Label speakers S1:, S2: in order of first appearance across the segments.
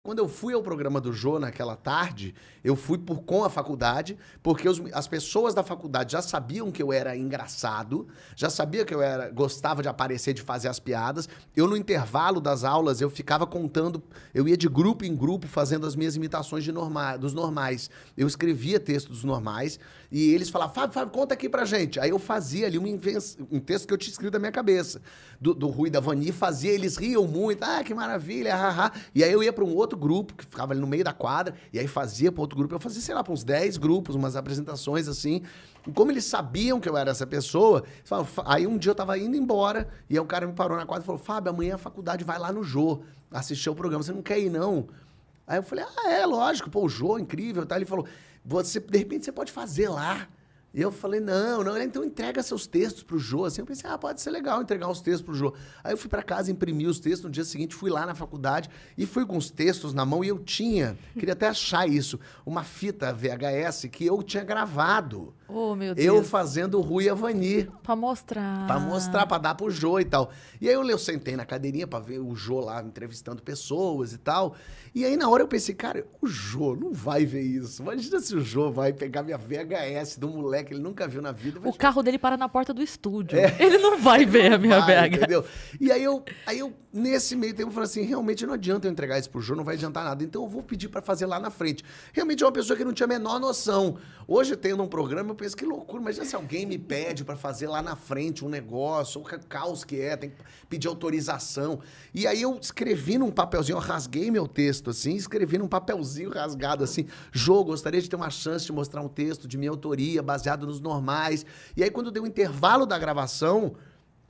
S1: Quando eu fui ao programa do Jô naquela tarde, eu fui com a faculdade, porque as pessoas da faculdade já sabiam que eu era engraçado, já sabia que gostava de aparecer, de fazer as piadas. Eu, no intervalo das aulas, eu ficava contando, eu ia de grupo em grupo fazendo as minhas imitações dos normais. Eu escrevia textos dos normais e eles falavam, Fábio, conta aqui pra gente. Aí eu fazia ali um texto que eu tinha escrito da minha cabeça, do Rui e da Vani, fazia, eles riam muito, que maravilha, haha. E aí eu ia pra um outro grupo, que ficava ali no meio da quadra, e aí fazia para outro grupo, eu fazia, sei lá, para uns 10 grupos, umas apresentações assim. E como eles sabiam que eu era essa pessoa, aí um dia eu tava indo embora, e aí o cara me parou na quadra e falou, Fábio, amanhã a faculdade vai lá no Jô, assistir o programa, você não quer ir, não? Aí eu falei, lógico, pô, o Jô, incrível, tá? Ele falou, de repente você pode fazer lá. E eu falei, não, então entrega seus textos pro Jô. Assim, eu pensei, pode ser legal entregar os textos pro Jô. Aí eu fui pra casa, imprimi os textos, no dia seguinte fui lá na faculdade e fui com os textos na mão e eu queria até achar isso, uma fita VHS que eu tinha gravado.
S2: Oh, meu Deus.
S1: Eu fazendo o Rui e a Vani.
S2: Pra mostrar.
S1: Pra mostrar, pra dar pro Jô e tal. E aí eu sentei na cadeirinha pra ver o Jô lá entrevistando pessoas e tal. E aí na hora eu pensei, cara, o Jô não vai ver isso. Imagina se o Jô vai pegar minha VHS do moleque que ele nunca viu na vida.
S2: O carro dele para na porta do estúdio. Ele não vai ver a minha VHS.
S1: Entendeu? E aí eu, nesse meio tempo, falei assim, realmente não adianta eu entregar isso pro Jô, não vai adiantar nada. Então eu vou pedir pra fazer lá na frente. Realmente é uma pessoa que não tinha a menor noção. Hoje, tendo um programa, eu penso, que loucura. Imagina se alguém me pede pra fazer lá na frente um negócio, o caos que é, tem que pedir autorização. E aí eu escrevi num papelzinho, eu rasguei meu texto, assim, escrevi num papelzinho rasgado, assim, Jô, gostaria de ter uma chance de mostrar um texto de minha autoria, baseado nos normais. E aí, quando deu o intervalo da gravação,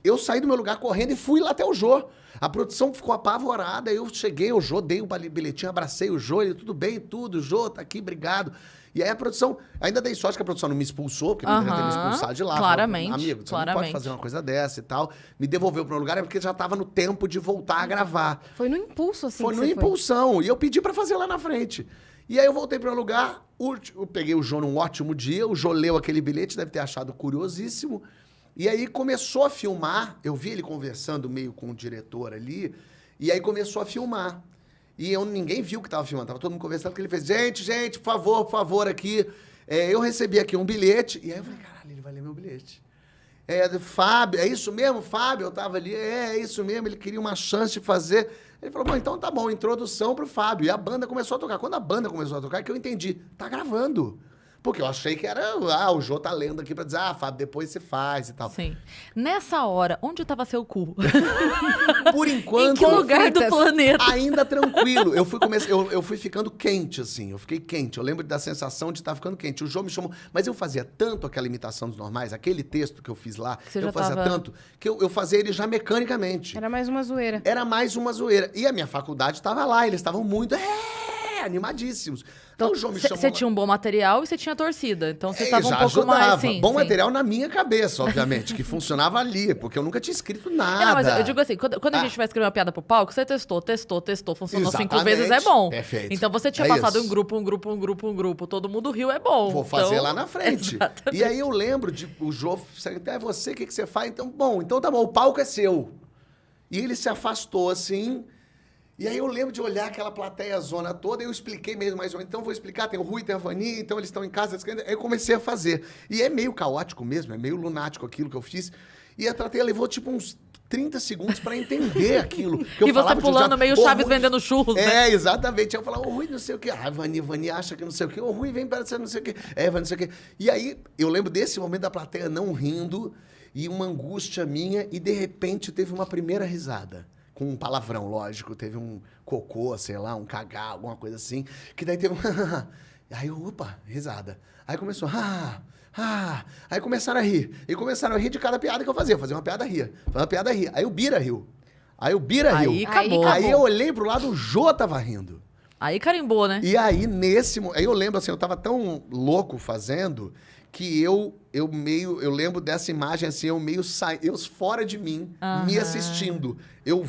S1: eu saí do meu lugar correndo e fui lá até o Jô. A produção ficou apavorada, eu cheguei ao Jô, dei um bilhetinho, abracei o Jô, ele, tudo bem, tudo, Jô, tá aqui, obrigado. E aí a produção, ainda dei sorte que a produção não me expulsou, porque não deveria ter me expulsado de lá.
S2: Claramente.
S1: Falou, amigo, você não pode fazer uma coisa dessa e tal. Me devolveu para o lugar, porque já estava no tempo de voltar a gravar.
S3: Foi no impulso, assim.
S1: Foi no impulsão, e eu pedi para fazer lá na frente. E aí eu voltei para o lugar, eu peguei o Jô num ótimo dia, o Jô leu aquele bilhete, deve ter achado curiosíssimo. E aí começou a filmar, eu vi ele conversando meio com o diretor ali, e aí começou a filmar. E ninguém viu que estava filmando, estava todo mundo conversando, porque ele fez, gente, por favor, aqui, eu recebi aqui um bilhete. E aí eu falei, caralho, ele vai ler meu bilhete. Fábio, é isso mesmo, Fábio? Eu tava ali, é isso mesmo, ele queria uma chance de fazer. Ele falou, bom, então tá bom, introdução pro Fábio. E a banda começou a tocar. Quando a banda começou a tocar, é que eu entendi, tá gravando. Porque eu achei que era, o Jô tá lendo aqui pra dizer, Fábio, depois você faz e tal.
S2: Sim. Nessa hora, onde tava seu cu?
S1: Por enquanto...
S2: Em que lugar do planeta?
S1: Ainda tranquilo. Eu fui ficando quente, assim. Eu fiquei quente. Eu lembro da sensação de estar ficando quente. O Jô me chamou... Mas eu fazia tanto aquela imitação dos normais, aquele texto que eu fiz lá, eu fazia tanto, que eu fazia ele já mecanicamente.
S3: Era mais uma zoeira.
S1: Era mais uma zoeira. E a minha faculdade estava lá. Eles estavam muito... animadíssimos.
S2: Então, você tinha um bom material e você tinha torcida. Então, você estava um pouco
S1: ajudava.
S2: mais... Sim,
S1: bom material na minha cabeça, obviamente, que funcionava ali, porque eu nunca tinha escrito nada.
S2: Não, mas eu digo assim, quando a gente vai escrever uma piada pro palco, você testou, funcionou
S1: Exatamente.
S2: 5 vezes, é bom.
S1: Perfeito.
S2: Então, você tinha passado isso. um grupo, todo mundo riu, é bom.
S1: Vou fazer lá na frente.
S2: Exatamente.
S1: E aí eu lembro de o Jô, é você, o que você faz? Então tá bom, o palco é seu. E ele se afastou assim... E aí eu lembro de olhar aquela plateia zona toda, e eu expliquei mesmo mais ou menos. Então vou explicar, tem o Rui, tem a Vani, então eles estão em casa. Aí eu comecei a fazer. E é meio caótico mesmo, é meio lunático aquilo que eu fiz. E a plateia levou tipo uns 30 segundos para entender aquilo.
S2: E você pulando meio Chaves vendendo churros, né?
S1: Exatamente. Eu falava, o Rui não sei o quê. Vani acha que não sei o quê. O Rui vem para ser não sei o quê. Vani não sei o quê. E aí eu lembro desse momento da plateia não rindo, e uma angústia minha, e de repente teve uma primeira risada. Com um palavrão, lógico, teve um cocô, sei lá, um cagar, alguma coisa assim, que daí teve um... Aí, opa, risada. Aí começou, aí começaram a rir. E começaram a rir de cada piada que eu fazia. Eu fazia uma piada, ria. Fazia uma piada, ria. Aí o Bira riu.
S2: Aí acabou.
S1: Aí eu olhei pro lado, o Jô tava rindo.
S2: Aí carimbou, né?
S1: E aí, aí eu lembro assim, eu tava tão louco fazendo... que eu lembro dessa imagem assim, eu fora de mim, me assistindo, eu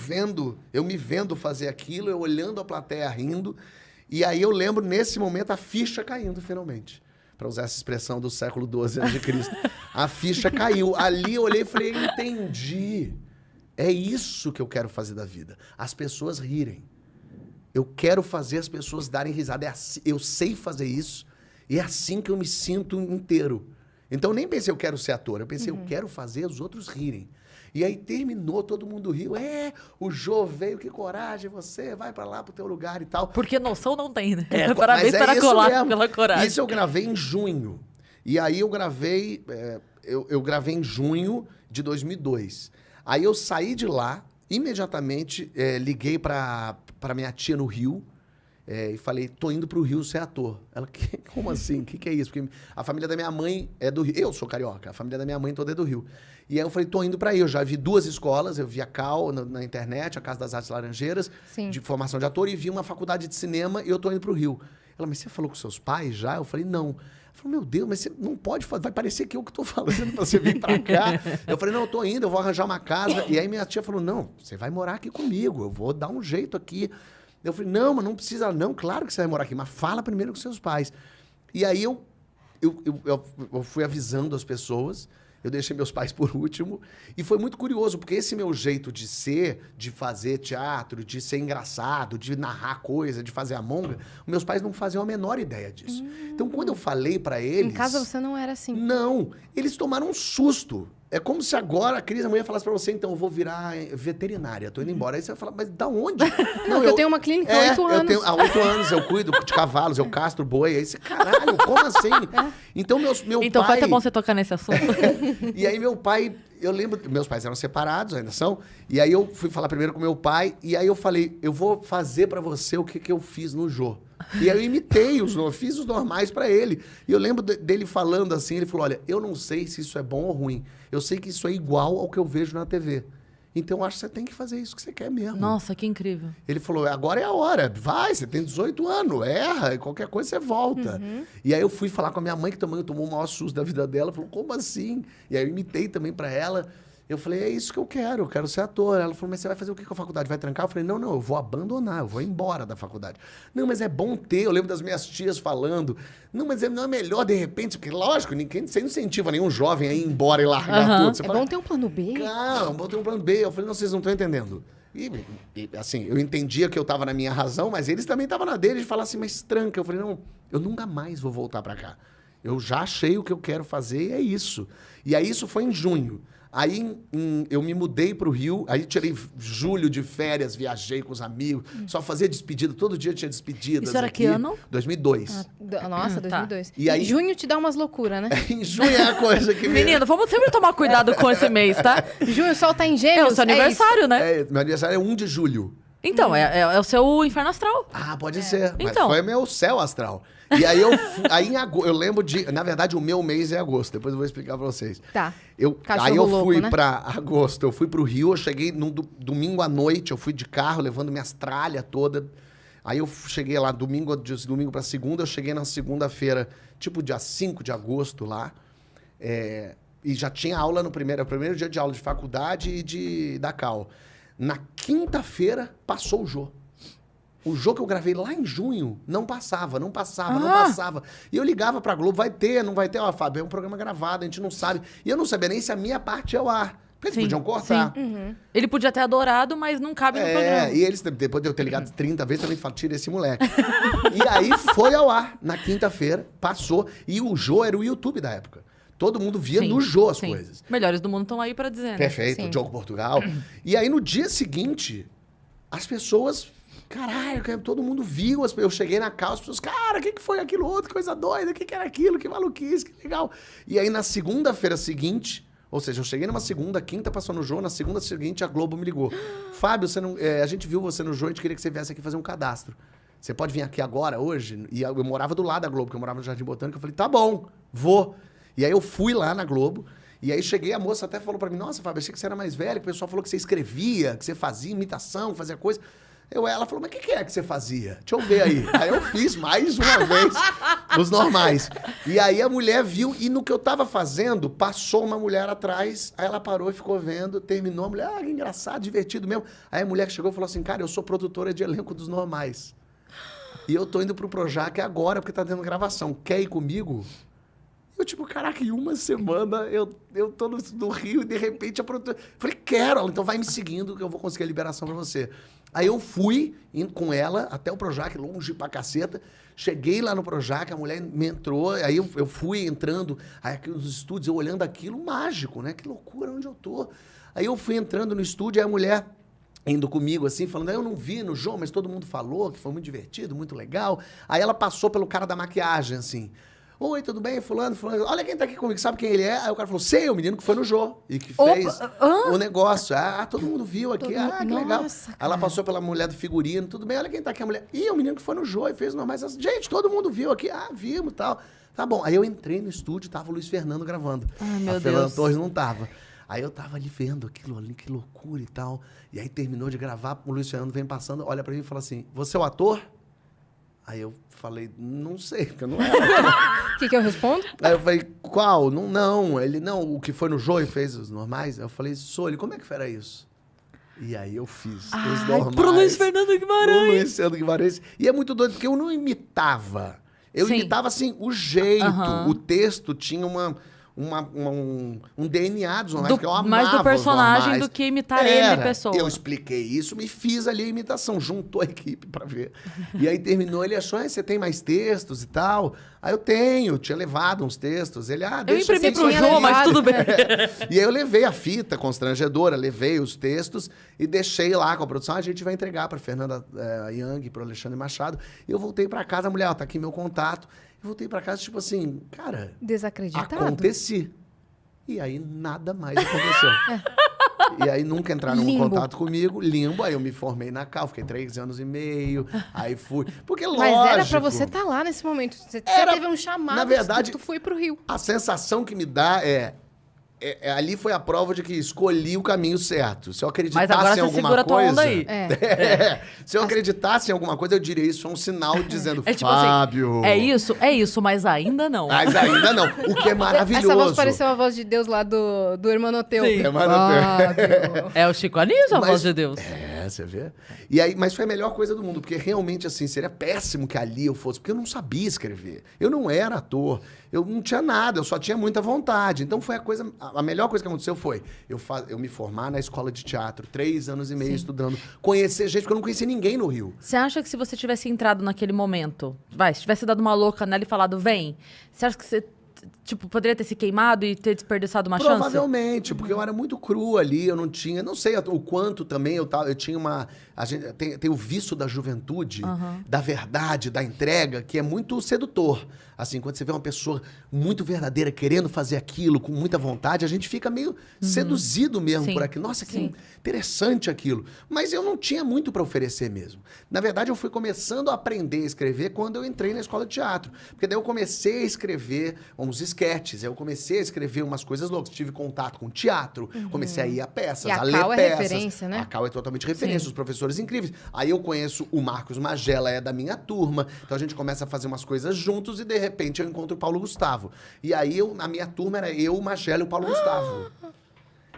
S1: me vendo fazer aquilo, eu olhando a plateia rindo, e aí eu lembro nesse momento a ficha caindo finalmente, para usar essa expressão do século XII a.C. A ficha caiu, ali eu olhei e falei, entendi, é isso que eu quero fazer da vida, as pessoas rirem. Eu quero fazer as pessoas darem risada. Eu sei fazer isso e é assim que eu me sinto inteiro. Então, eu nem pensei, eu quero ser ator. Eu pensei, eu quero fazer os outros rirem. E aí terminou, todo mundo riu. O Jô veio, que coragem, você vai pra lá pro teu lugar e tal.
S2: Porque noção não tem, né?
S1: Parabéns
S2: pela coragem.
S1: Isso eu gravei em junho. E aí eu gravei, eu gravei em junho de 2002. Aí eu saí de lá, imediatamente liguei pra minha tia no Rio, e falei, tô indo pro Rio ser ator. Ela, como assim? O que é isso? Porque a família da minha mãe é do Rio. Eu sou carioca, a família da minha mãe toda é do Rio. E aí eu falei, tô indo pra aí. Eu já vi 2 escolas, eu vi a Cal na internet, a Casa das Artes Laranjeiras, de formação de ator, e vi uma faculdade de cinema e eu tô indo pro Rio. Ela, mas você falou com seus pais já? Eu falei, não. Ela falou, meu Deus, mas você não pode fazer, vai parecer que eu que tô falando pra você vir pra cá. Eu falei, não, eu tô indo, eu vou arranjar uma casa. E aí minha tia falou, não, você vai morar aqui comigo, eu vou dar um jeito aqui. Eu falei, não, mas não precisa, não, claro que você vai morar aqui, mas fala primeiro com seus pais. E aí eu fui avisando as pessoas, eu deixei meus pais por último, e foi muito curioso, porque esse meu jeito de ser, de fazer teatro, de ser engraçado, de narrar coisa, de fazer a monga, meus pais não faziam a menor ideia disso. Então, quando eu falei pra eles...
S3: Em casa você não era assim?
S1: Não, eles tomaram um susto. É como se agora a Cris amanhã falasse pra você, então, eu vou virar veterinária, tô indo embora. Aí você vai falar, mas da onde?
S3: Não, eu tenho uma clínica há 8 anos.
S1: Há 8 anos eu cuido de cavalos, eu castro boi. Aí você, caralho, como assim? Então, meu
S2: então
S1: pai...
S2: foi até bom você tocar nesse assunto.
S1: E aí meu pai, eu lembro, meus pais eram separados, ainda são, e aí eu fui falar primeiro com meu pai, e aí eu falei, eu vou fazer pra você o que eu fiz no Jô. E aí eu imitei, fiz os normais pra ele. E eu lembro dele falando assim, ele falou, olha, eu não sei se isso é bom ou ruim, eu sei que isso é igual ao que eu vejo na TV. Então eu acho que você tem que fazer isso que você quer mesmo.
S2: Nossa, que incrível.
S1: Ele falou, agora é a hora, vai, você tem 18 anos, erra, qualquer coisa você volta. E aí eu fui falar com a minha mãe, que também tomou o maior susto da vida dela, falou, como assim? E aí eu imitei também pra ela. Eu falei, é isso que eu quero ser ator. Ela falou, mas você vai fazer o que com a faculdade? Vai trancar? Eu falei, não, eu vou abandonar, eu vou embora da faculdade. Não, mas é bom ter, eu lembro das minhas tias falando, não, mas não é melhor de repente, porque lógico, você não incentiva nenhum jovem a ir embora e largar tudo. Você
S3: É
S1: fala,
S3: bom ter um plano B.
S1: Cara, é bom ter um plano B. Eu falei, não, vocês não estão entendendo. E, assim, eu entendia que eu estava na minha razão, mas eles também estavam na deles de falar assim, mas tranca. Eu falei, não, eu nunca mais vou voltar para cá. Eu já achei o que eu quero fazer e é isso. E aí isso foi em junho. Aí eu me mudei para o Rio, aí tirei julho de férias, viajei com os amigos, só fazia despedida, todo dia tinha despedidas.
S2: Isso era
S1: aqui.
S2: que ano?
S1: 2002.
S3: Nossa, 2002.
S1: E aí-
S3: Em junho te dá umas loucuras, né?
S1: Em junho é a coisa que
S2: Menino, vamos sempre tomar cuidado com esse mês, tá?
S3: Junho o sol tá em
S2: É
S3: gêmeos.
S2: o seu aniversário, né?
S1: meu aniversário é 1 de julho.
S2: Então, é o seu inferno astral.
S1: Ah, pode ser. Mas
S2: Então.
S1: foi meu céu astral. E aí aí em agosto, eu lembro de... Na verdade, o meu mês é agosto. Depois eu vou explicar pra vocês.
S3: Tá.
S1: Aí
S3: Cachorro
S1: eu
S3: louco,
S1: fui
S3: né?
S1: pra agosto, eu fui pro Rio, eu cheguei no domingo à noite, eu fui de carro, levando minhas tralhas todas. Aí eu cheguei lá, domingo pra segunda, eu cheguei na segunda-feira, tipo dia 5 de agosto lá. E já tinha aula no primeiro dia de aula de faculdade e da Cal. Na quinta-feira, passou o Jô. O Jô que eu gravei lá em junho não passava. E eu ligava pra Globo, vai ter, não vai ter? Ó, Fábio, é um programa gravado, a gente não sabe. E eu não sabia nem se a minha parte é ao ar. Porque eles podiam cortar.
S2: Ele podia ter adorado, mas não cabe no programa.
S1: E eles, depois de eu ter ligado 30 vezes, também falaram, tira esse moleque. E aí foi ao ar, na quinta-feira, passou. E o Jô era o YouTube da época. Todo mundo via no Jô as coisas.
S2: Melhores do mundo estão aí pra dizer, né?
S1: Perfeito,
S3: Sim.
S1: Diogo Portugal. E aí, no dia seguinte, as pessoas... Caralho, todo mundo viu. Eu cheguei na casa, as pessoas... Cara, o que foi aquilo outro? Que coisa doida. O que era aquilo? Que maluquice, que legal. E aí, na segunda-feira seguinte... Ou seja, eu cheguei numa segunda, quinta passou no Jô. Na segunda seguinte, a Globo me ligou. Fábio, a gente viu você no Jô, a gente queria que você viesse aqui fazer um cadastro. Você pode vir aqui agora, hoje? E eu morava do lado da Globo, porque eu morava no Jardim Botânico. Eu falei, tá bom, vou. E aí eu fui lá na Globo, e aí cheguei, a moça até falou pra mim, nossa, Fábio, achei que você era mais velho, que o pessoal falou que você escrevia, que você fazia imitação, fazia coisa. Ela falou, mas o que é que você fazia? Deixa eu ver aí. Aí eu fiz mais uma vez os normais. E aí a mulher viu, e no que eu tava fazendo, passou uma mulher atrás, aí ela parou e ficou vendo, terminou, a mulher, que engraçado, divertido mesmo. Aí a mulher que chegou e falou assim, cara, eu sou produtora de elenco dos normais. E eu tô indo pro Projac agora, porque tá tendo gravação. Quer ir comigo? Eu, tipo, caraca, em uma semana eu tô no Rio e, de repente, a produtora... Falei, quero. Ela, então vai me seguindo que eu vou conseguir a liberação pra você. Aí eu fui indo com ela até o Projac, longe pra caceta. Cheguei lá no Projac, a mulher me entrou, aí eu fui entrando, aí aqui nos estúdios, eu olhando aquilo, mágico, né? Que loucura, onde eu tô? Aí eu fui entrando no estúdio, aí a mulher indo comigo, assim, falando, eu não vi no João, mas todo mundo falou que foi muito divertido, muito legal. Aí ela passou pelo cara da maquiagem, assim. Oi, tudo bem? Fulano, olha quem tá aqui comigo, sabe quem ele é? Aí o cara falou, sei, o menino que foi no Jô e que fez o negócio. Ah, todo mundo viu aqui, que legal.
S3: Nossa,
S1: Aí ela passou pela mulher do figurino, tudo bem, olha quem tá aqui, a mulher. Ih, o menino que foi no Jô e fez normais. Gente, todo mundo viu aqui, vimos e tal. Tá bom, aí eu entrei no estúdio, tava o Luiz Fernando gravando.
S2: Ai, meu
S1: a Fernanda
S2: Deus.
S1: Torres não tava. Aí eu tava ali vendo aquilo ali, que loucura e tal. E aí terminou de gravar, o Luiz Fernando vem passando, olha pra mim e fala assim, você é o ator? Aí eu falei, não sei, porque eu não era.
S3: O que eu respondo?
S1: Aí eu falei, qual? Não. Ele, não, o que foi no Jô e fez os normais? Eu falei, sou ele, como é que era isso? E aí eu fiz os normais.
S2: Pro Luiz Fernando
S1: Pro
S2: Guimarães.
S1: Luiz Fernando Guimarães. E é muito doido, porque eu não imitava. Eu
S2: Sim.
S1: imitava, assim, o jeito.
S2: Aham.
S1: O texto tinha um DNA dos normais, que eu amava
S2: Mais do
S1: os
S2: personagem
S1: normais.
S2: do que imitar ele, pessoa.
S1: Eu expliquei isso, me fiz ali a imitação, juntou a equipe pra ver. E aí terminou, ele achou, você tem mais textos e tal? Aí eu tinha levado uns textos. Ele,
S2: Eu
S1: deixa
S2: imprimi
S1: assim,
S2: pro
S3: tinha
S2: Jô, mas
S3: levado.
S2: tudo bem.
S1: E aí eu levei a fita constrangedora, levei os textos e deixei lá com a produção. A gente vai entregar para Fernanda Young, para Alexandre Machado. E eu voltei para casa, a mulher, ó, tá aqui meu contato. Eu voltei para casa, tipo assim, cara,
S3: Desacreditado.
S1: aconteci. E aí nada mais aconteceu. E aí nunca entraram em
S3: Limbo.
S1: contato comigo, limbo. Aí eu me formei na Cal, fiquei 3 anos e meio. Aí fui. Porque lógico.
S3: Mas era pra você estar lá nesse momento. Você teve um chamado,
S1: na verdade,
S3: tu foi pro Rio.
S1: A sensação que me dá ali foi a prova de que escolhi o caminho certo. Se eu
S2: Mas
S1: acreditasse
S2: agora
S1: em
S2: você
S1: alguma
S2: segura tua
S1: coisa...
S2: onda aí.
S1: Se eu acreditasse em alguma coisa, eu diria isso. É um sinal dizendo,
S2: É tipo
S1: Fábio...
S2: assim, é isso, mas ainda não.
S1: Mas ainda não. O que é maravilhoso.
S3: Essa voz pareceu a voz de Deus lá do Hermanoteu.
S2: Sim.
S3: Fábio.
S2: É o Chico Anísio, a
S1: Mas-
S2: voz de Deus.
S1: Você vê? E aí, mas foi a melhor coisa do mundo, porque realmente, assim, seria péssimo que ali eu fosse, porque eu não sabia escrever. Eu não era ator, eu não tinha nada, eu só tinha muita vontade. Então foi a melhor coisa que aconteceu foi eu me formar na escola de teatro, 3 anos e meio estudando, conhecer gente, porque eu não conhecia ninguém no Rio.
S2: Você acha que se você tivesse entrado naquele momento, se tivesse dado uma louca nela e falado, vem, você acha que você, poderia ter se queimado e ter desperdiçado uma chance?
S1: Provavelmente, porque eu era muito cru ali, eu não tinha, não sei o quanto também eu tinha a gente tem o vício da juventude, da verdade, da entrega, que é muito sedutor. Assim, quando você vê uma pessoa muito verdadeira querendo fazer aquilo com muita vontade, a gente fica meio seduzido mesmo
S2: Sim.
S1: por aquilo. Nossa, que
S2: Sim.
S1: interessante aquilo. Mas eu não tinha muito para oferecer mesmo. Na verdade, eu fui começando a aprender a escrever quando eu entrei na escola de teatro. Porque daí eu comecei a escrever uns esquetes, eu comecei a escrever umas coisas loucas. Tive contato com teatro, comecei a ir a peças,
S3: E a
S1: ler
S3: Cal é
S1: peças.
S3: referência, né?
S1: A Cal é totalmente referência, os professores incríveis. Aí eu conheço o Marcos Magela, é da minha turma. Então a gente começa a fazer umas coisas juntos e de repente eu encontro o Paulo Gustavo. E aí a minha turma era eu, o Magela e o Paulo Gustavo.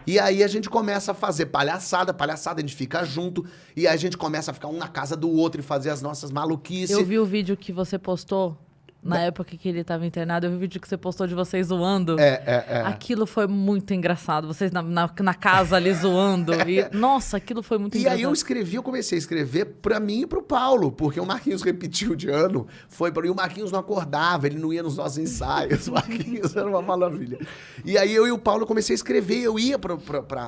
S1: E aí a gente começa a fazer palhaçada, a gente fica junto, e aí a gente começa a ficar um na casa do outro e fazer as nossas maluquices.
S2: Eu vi o vídeo que você postou na época que ele estava internado, eu vi o vídeo que você postou de vocês zoando. Aquilo foi muito engraçado. Vocês na casa ali zoando. E, nossa, aquilo foi muito
S1: E
S2: engraçado.
S1: aí eu comecei a escrever pra mim e pro Paulo, porque o Marquinhos repetiu de ano, e o Marquinhos não acordava, ele não ia nos nossos ensaios, o Marquinhos era uma maravilha. E aí eu e o Paulo comecei a escrever, eu ia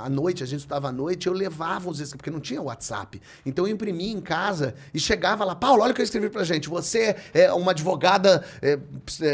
S1: à noite, a gente estudava à noite, eu levava os escritos, porque não tinha WhatsApp. Então eu imprimia em casa e chegava lá, Paulo, olha o que eu escrevi pra gente, você é uma advogada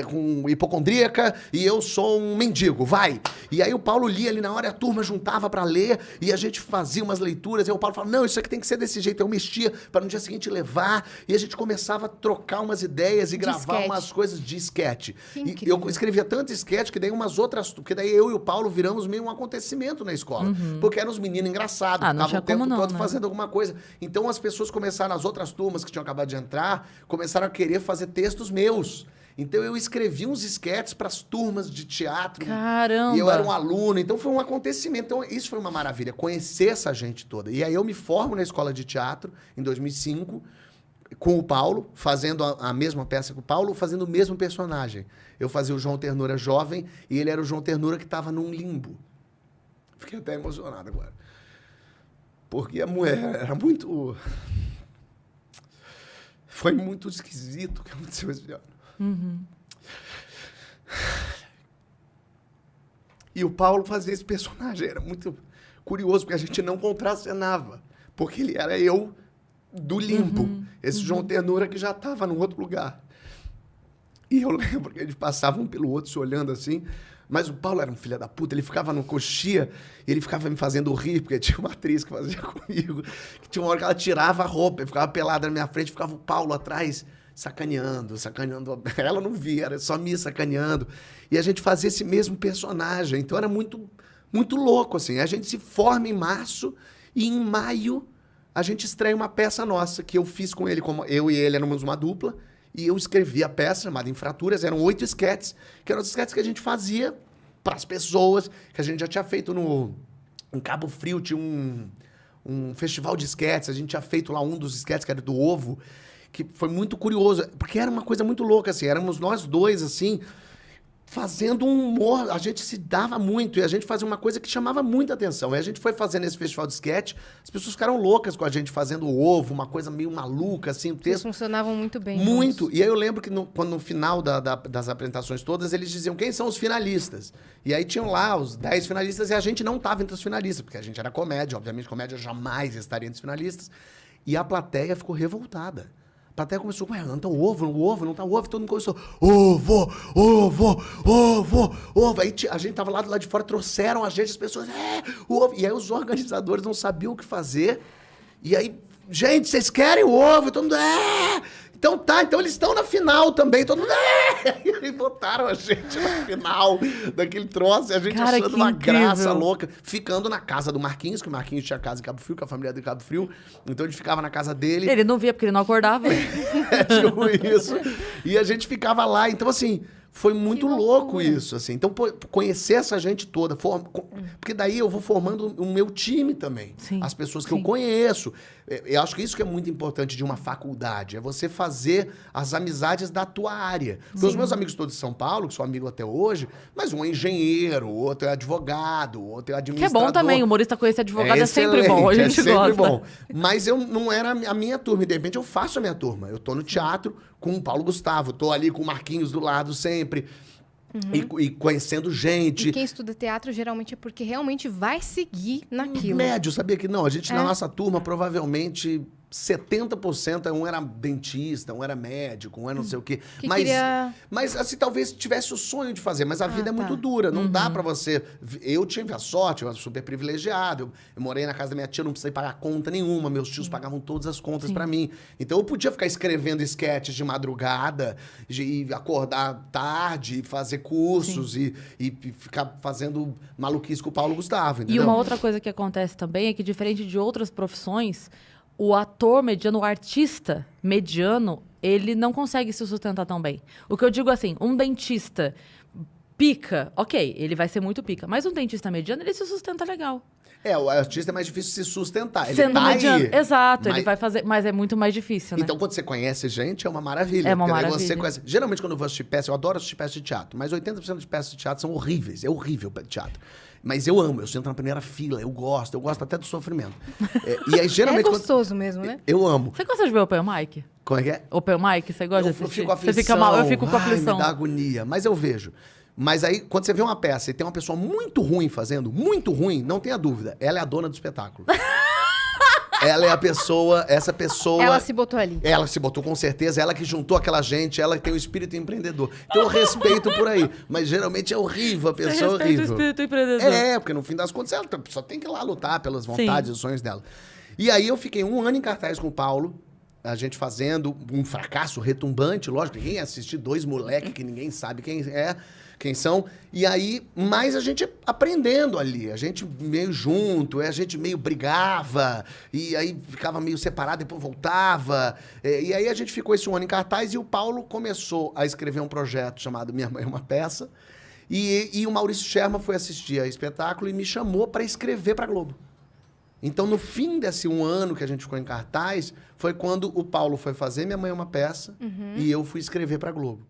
S1: com hipocondríaca e eu sou um mendigo, vai. E aí o Paulo lia ali na hora, a turma juntava pra ler e a gente fazia umas leituras e o Paulo falava, não, isso aqui tem que ser desse jeito. Eu mexia pra no dia seguinte levar e a gente começava a trocar umas ideias e gravar
S3: sketch.
S1: umas coisas de sketch.
S3: Que
S1: E
S3: incrível.
S1: eu escrevia tanto sketch que daí umas outras, porque daí eu e o Paulo viramos meio um acontecimento na escola, porque eram os meninos engraçados,
S2: Ah, não
S1: ficavam
S2: tinha
S1: o tempo
S2: como não,
S1: todo
S2: né?
S1: fazendo alguma coisa. Então as pessoas começaram, as outras turmas que tinham acabado de entrar, começaram a querer fazer textos meus. Então eu escrevi uns esquetes para as turmas de teatro.
S2: Caramba!
S1: E eu era um aluno, então foi um acontecimento. Então isso foi uma maravilha, conhecer essa gente toda. E aí eu me formo na escola de teatro em 2005. com o Paulo, fazendo a mesma peça que o Paulo, fazendo o mesmo personagem. Eu fazia o João Ternura jovem e ele era o João Ternura que estava num limbo. Fiquei até emocionado agora. Porque a mulher era muito... Foi muito esquisito o que aconteceu esse ano.
S2: Uhum.
S1: E o Paulo fazia esse personagem. Era muito curioso, porque a gente não contracenava. Porque ele era eu do limbo. Esse João Ternura que já estava num outro lugar. E eu lembro que eles passavam um pelo outro se olhando assim. Mas o Paulo era um filho da puta. Ele ficava no coxia e ele ficava me fazendo rir, porque tinha uma atriz que fazia comigo. Que tinha uma hora que ela tirava a roupa e ficava pelada na minha frente. Ficava o Paulo atrás sacaneando. Ela não via, era só me sacaneando. E a gente fazia esse mesmo personagem. Então era muito, muito louco, assim. A gente se forma em março e em maio a gente estreia uma peça nossa que eu fiz com ele, como eu e ele éramos uma dupla. E eu escrevi a peça chamada Infraturas. Eram 8 esquetes, que eram os esquetes que a gente fazia para as pessoas, que a gente já tinha feito em Cabo Frio, tinha um festival de esquetes. A gente tinha feito lá um dos esquetes, que era do ovo, que foi muito curioso, porque era uma coisa muito louca, assim. Éramos nós dois, assim, fazendo um humor. A gente se dava muito e a gente fazia uma coisa que chamava muita atenção. E a gente foi fazendo esse festival de sketch, as pessoas ficaram loucas com a gente fazendo o ovo, uma coisa meio maluca, assim, o texto.
S3: Eles funcionavam muito bem.
S1: Muito. E aí eu lembro que quando no final das apresentações todas, eles diziam quem são os finalistas. E aí tinham lá os 10 finalistas e a gente não estava entre os finalistas, porque a gente era comédia. Obviamente, comédia jamais estaria entre os finalistas. E a plateia ficou revoltada. A plateia começou, ué, não tá o ovo, não tá o ovo. Todo mundo começou, ovo, ovo, ovo, ovo. Aí a gente tava lá do lado de fora, trouxeram a gente, as pessoas, o ovo. E aí os organizadores não sabiam o que fazer. E aí, gente, vocês querem o ovo? E todo mundo, Então tá, então eles estão na final também. Todo mundo, E aí botaram a gente na final daquele troço. E a gente achando uma graça louca. Ficando na casa do Marquinhos, que o Marquinhos tinha casa em Cabo Frio, com a família de Cabo Frio. Então a gente ficava na casa dele.
S2: Ele não via porque ele não acordava.
S1: Tipo isso. E a gente ficava lá. Então, assim, foi muito louco isso, assim. Então, conhecer essa gente toda, porque daí eu vou formando o meu time também.
S2: Sim,
S1: as pessoas que eu conheço. Eu acho que isso que é muito importante de uma faculdade, é você fazer as amizades da tua área. Porque os meus amigos todos de São Paulo, que sou amigo até hoje, mas um é engenheiro, o outro é advogado, o outro é administrador.
S2: Que é bom também, humorista conhecer advogado é sempre bom, a gente
S1: sempre
S2: gosta.
S1: Bom. Mas eu não era a minha turma, e de repente eu faço a minha turma. Eu tô no teatro com o Paulo Gustavo, tô ali com o Marquinhos do lado sempre. E conhecendo gente.
S3: E quem estuda teatro geralmente é porque realmente vai seguir naquilo.
S1: Médio, sabia que não? A gente, na nossa turma, provavelmente 70% um era dentista, um era médico, um era não sei o quê. Mas assim, talvez tivesse o sonho de fazer, mas a vida é muito dura. Não dá pra você... Eu tive a sorte, eu era super privilegiado. Eu morei na casa da minha tia, não precisei pagar conta nenhuma. Meus tios pagavam todas as contas pra mim. Então eu podia ficar escrevendo sketches de madrugada, e acordar tarde, e fazer cursos, e ficar fazendo maluquice com o Paulo Gustavo, entendeu?
S2: E uma outra coisa que acontece também é que, diferente de outras profissões, o ator mediano, o artista mediano, ele não consegue se sustentar tão bem. O que eu digo assim, um dentista pica, ok, ele vai ser muito pica, mas um dentista mediano, ele se sustenta legal.
S1: O artista é mais difícil se sustentar. Ele
S2: Sendo
S1: tá
S2: mediano,
S1: aí,
S2: exato, ele vai fazer, mas é muito mais difícil, né?
S1: Então, quando você conhece gente, é uma maravilha.
S2: É uma
S1: porque daí
S2: maravilha.
S1: Você conhece... Geralmente, quando eu vou assistir peça, eu adoro assistir peça de teatro, mas 80% de peças de teatro são horríveis. É horrível o teatro. Mas eu amo, eu sento na primeira fila, eu gosto até do sofrimento. E aí, geralmente...
S3: É gostoso mesmo, né?
S1: Eu amo.
S2: Você gosta de ver o Open Mic?
S1: Como é que é?
S2: Open Mic, você gosta de
S1: Eu
S2: assistir?
S1: fico com aflição.
S2: Você fica mal, eu fico com aflição.
S1: Me dá agonia, mas eu vejo. Mas aí, quando você vê uma peça e tem uma pessoa muito ruim fazendo, muito ruim, não tenha dúvida, ela é a dona do espetáculo. Ela é a pessoa, essa pessoa...
S3: Ela se botou ali.
S1: Ela se botou, com certeza. Ela que juntou aquela gente, ela que tem o espírito empreendedor. Então eu respeito por aí. Mas geralmente é horrível, a pessoa é horrível.
S2: o espírito empreendedor.
S1: Porque no fim das contas ela só tem que ir lá lutar pelas vontades e os sonhos dela. E aí eu fiquei 1 ano em cartaz com o Paulo, a gente fazendo um fracasso retumbante, lógico, ninguém ia assistir 2 moleques que ninguém sabe quem são. E aí, mas a gente aprendendo ali, a gente meio junto, a gente meio brigava, e aí ficava meio separado, depois voltava. E aí a gente ficou esse 1 ano em cartaz e o Paulo começou a escrever um projeto chamado Minha Mãe é uma Peça. E o Maurício Sherman foi assistir ao espetáculo e me chamou para escrever para Globo. Então, no fim desse 1 ano que a gente ficou em cartaz, foi quando o Paulo foi fazer Minha Mãe é uma Peça e eu fui escrever pra Globo.